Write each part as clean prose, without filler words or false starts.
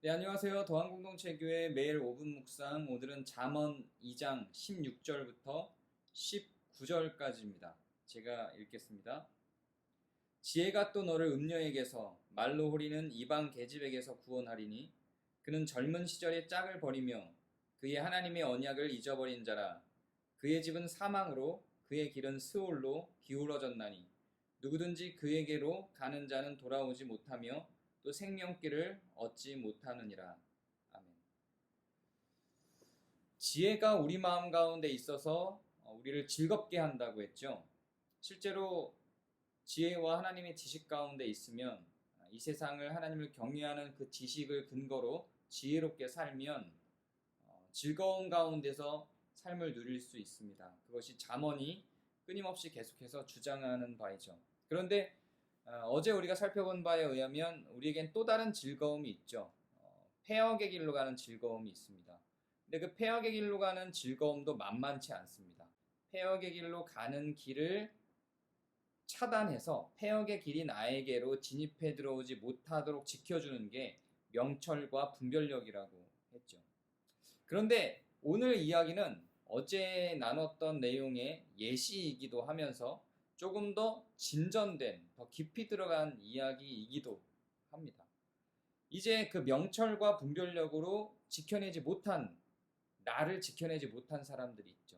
네, 안녕하세요. 더한공동체교회 매일 5분 묵상. 오늘은 잠언 2장 16절부터 19절까지입니다. 제가 읽겠습니다. 지혜가 또 너를 음녀에게서 말로 호리는 이방 계집에게서 구원하리니 그는 젊은 시절에 짝을 버리며 그의 하나님의 언약을 잊어버린 자라. 그의 집은 사망으로 그의 길은 스올로 기울어졌나니 누구든지 그에게로 가는 자는 돌아오지 못하며 또 생명길을 얻지 못하느니라. 아멘. 지혜가 우리 마음 가운데 있어서 우리를 즐겁게 한다고 했죠. 실제로 지혜와 하나님의 지식 가운데 있으면 이 세상을 하나님을 경외하는 그 지식을 근거로 지혜롭게 살면 즐거운 가운데서 삶을 누릴 수 있습니다. 그것이 잠언이 끊임없이 계속해서 주장하는 바이죠. 그런데 어제 우리가 살펴본 바에 의하면 우리에겐 또 다른 즐거움이 있죠. 폐역의 길로 가는 즐거움이 있습니다. 근데 그 폐역의 길로 가는 즐거움도 만만치 않습니다. 폐역의 길로 가는 길을 차단해서 폐역의 길이 나에게로 진입해 들어오지 못하도록 지켜주는 게 명철과 분별력이라고 했죠. 그런데 오늘 이야기는 어제 나눴던 내용의 예시이기도 하면서 조금 더 진전된, 더 깊이 들어간 이야기이기도 합니다. 이제 그 명철과 분별력으로 나를 지켜내지 못한 사람들이 있죠.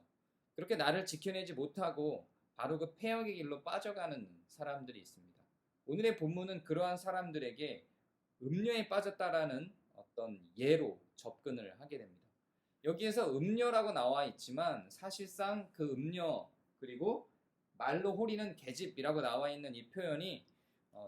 그렇게 나를 지켜내지 못하고 바로 그 폐역의 길로 빠져가는 사람들이 있습니다. 오늘의 본문은 그러한 사람들에게 음녀에 빠졌다라는 어떤 예로 접근을 하게 됩니다. 여기에서 음녀라고 나와 있지만 사실상 그 음녀 그리고 말로 호리는 계집이라고 나와 있는 이 표현이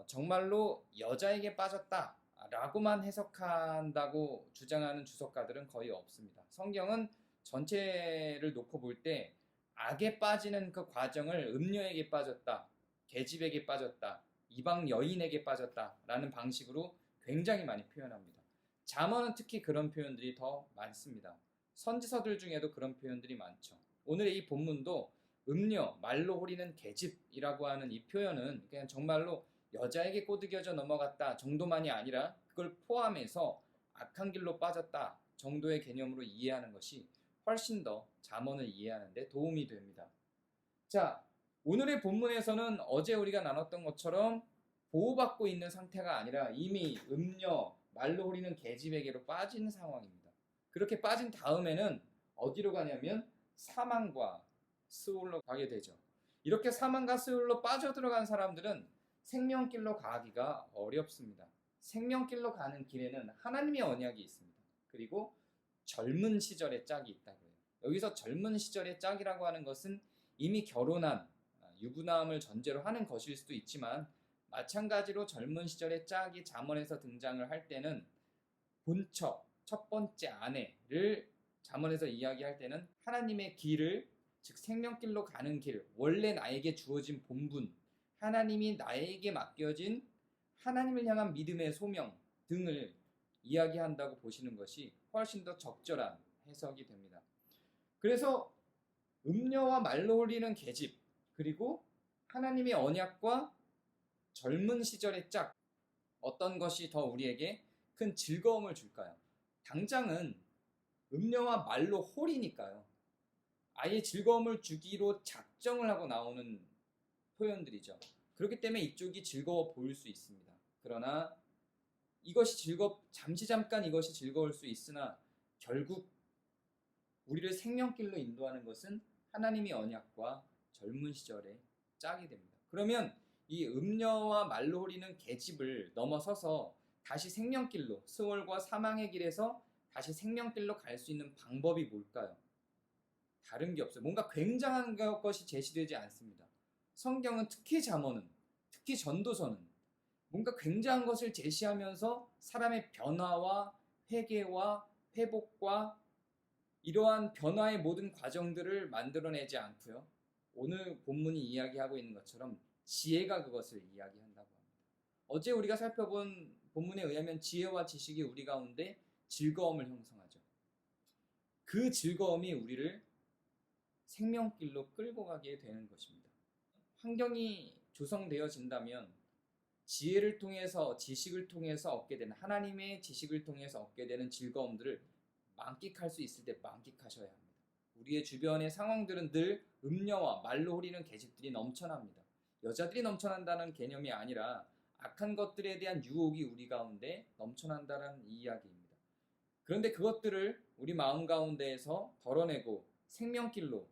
정말로 여자에게 빠졌다라고만 해석한다고 주장하는 주석가들은 거의 없습니다. 성경은 전체를 놓고 볼 때 악에 빠지는 그 과정을 음녀에게 빠졌다, 계집에게 빠졌다, 이방 여인에게 빠졌다라는 방식으로 굉장히 많이 표현합니다. 잠언은 특히 그런 표현들이 더 많습니다. 선지서들 중에도 그런 표현들이 많죠. 오늘의 이 본문도 음녀, 말로 호리는 계집이라고 하는 이 표현은 그냥 정말로 여자에게 꼬드겨져 넘어갔다 정도만이 아니라 그걸 포함해서 악한 길로 빠졌다 정도의 개념으로 이해하는 것이 훨씬 더 잠언을 이해하는 데 도움이 됩니다. 자, 오늘의 본문에서는 어제 우리가 나눴던 것처럼 보호받고 있는 상태가 아니라 이미 음녀, 말로 호리는 계집에게로 빠진 상황입니다. 그렇게 빠진 다음에는 어디로 가냐면 사망과 스올로 가게 되죠. 이렇게 사망과 스올로 빠져들어간 사람들은 생명길로 가기가 어렵습니다. 생명길로 가는 길에는 하나님의 언약이 있습니다. 그리고 젊은 시절의 짝이 있다고 해요. 여기서 젊은 시절의 짝이라고 하는 것은 이미 결혼한 유부남을 전제로 하는 것일 수도 있지만 마찬가지로 젊은 시절의 짝이 잠언에서 등장을 할 때는 본처, 첫 번째 아내를 잠언에서 이야기할 때는 하나님의 길을, 즉 생명길로 가는 길, 원래 나에게 주어진 본분, 하나님이 나에게 맡겨진 하나님을 향한 믿음의 소명 등을 이야기한다고 보시는 것이 훨씬 더 적절한 해석이 됩니다. 그래서 음녀와 말로 홀리는 계집, 그리고 하나님의 언약과 젊은 시절의 짝, 어떤 것이 더 우리에게 큰 즐거움을 줄까요? 당장은 음녀와 말로 홀이니까요. 아예 즐거움을 주기로 작정을 하고 나오는 표현들이죠. 그렇기 때문에 이쪽이 즐거워 보일 수 있습니다. 그러나 잠시 잠깐 이것이 즐거울 수 있으나 결국 우리를 생명길로 인도하는 것은 하나님의 언약과 젊은 시절의 짝이 됩니다. 그러면 이 음녀와 말로 호리는 계집을 넘어서서 다시 생명길로, 스월과 사망의 길에서 다시 생명길로 갈 수 있는 방법이 뭘까요? 다른 게 없어요. 뭔가 굉장한 것이 제시되지 않습니다. 성경은 특히 잠언은, 특히 전도서는 뭔가 굉장한 것을 제시하면서 사람의 변화와 회개와 회복과 이러한 변화의 모든 과정들을 만들어내지 않고요. 오늘 본문이 이야기하고 있는 것처럼 지혜가 그것을 이야기한다고 합니다. 어제 우리가 살펴본 본문에 의하면 지혜와 지식이 우리 가운데 즐거움을 형성하죠. 그 즐거움이 우리를 생명길로 끌고 가게 되는 것입니다. 환경이 조성되어진다면 지혜를 통해서 지식을 통해서 얻게 되는 하나님의 지식을 통해서 얻게 되는 즐거움들을 만끽할 수 있을 때 만끽하셔야 합니다. 우리의 주변의 상황들은 늘 음녀와 말로 흐리는 계집들이 넘쳐납니다. 여자들이 넘쳐난다는 개념이 아니라 악한 것들에 대한 유혹이 우리 가운데 넘쳐난다는 이야기입니다. 그런데 그것들을 우리 마음 가운데에서 덜어내고 생명길로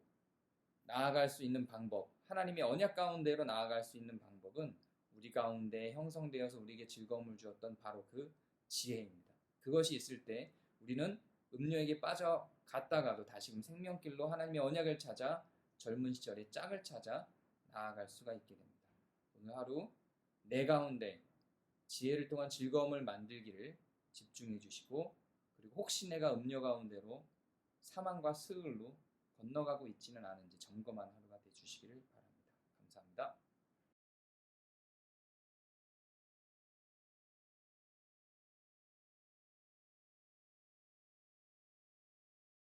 나아갈 수 있는 방법, 하나님의 언약 가운데로 나아갈 수 있는 방법은 우리 가운데 형성되어서 우리에게 즐거움을 주었던 바로 그 지혜입니다. 그것이 있을 때 우리는 음료에게 빠져갔다가도 다시금 생명길로 하나님의 언약을 찾아 젊은 시절의 짝을 찾아 나아갈 수가 있게 됩니다. 오늘 하루 내 가운데 지혜를 통한 즐거움을 만들기를 집중해 주시고, 그리고 혹시 내가 음료 가운데로 사망과 스을로 건너가고 있지는 않은지 점검하는 하루가 되주시기를 바랍니다.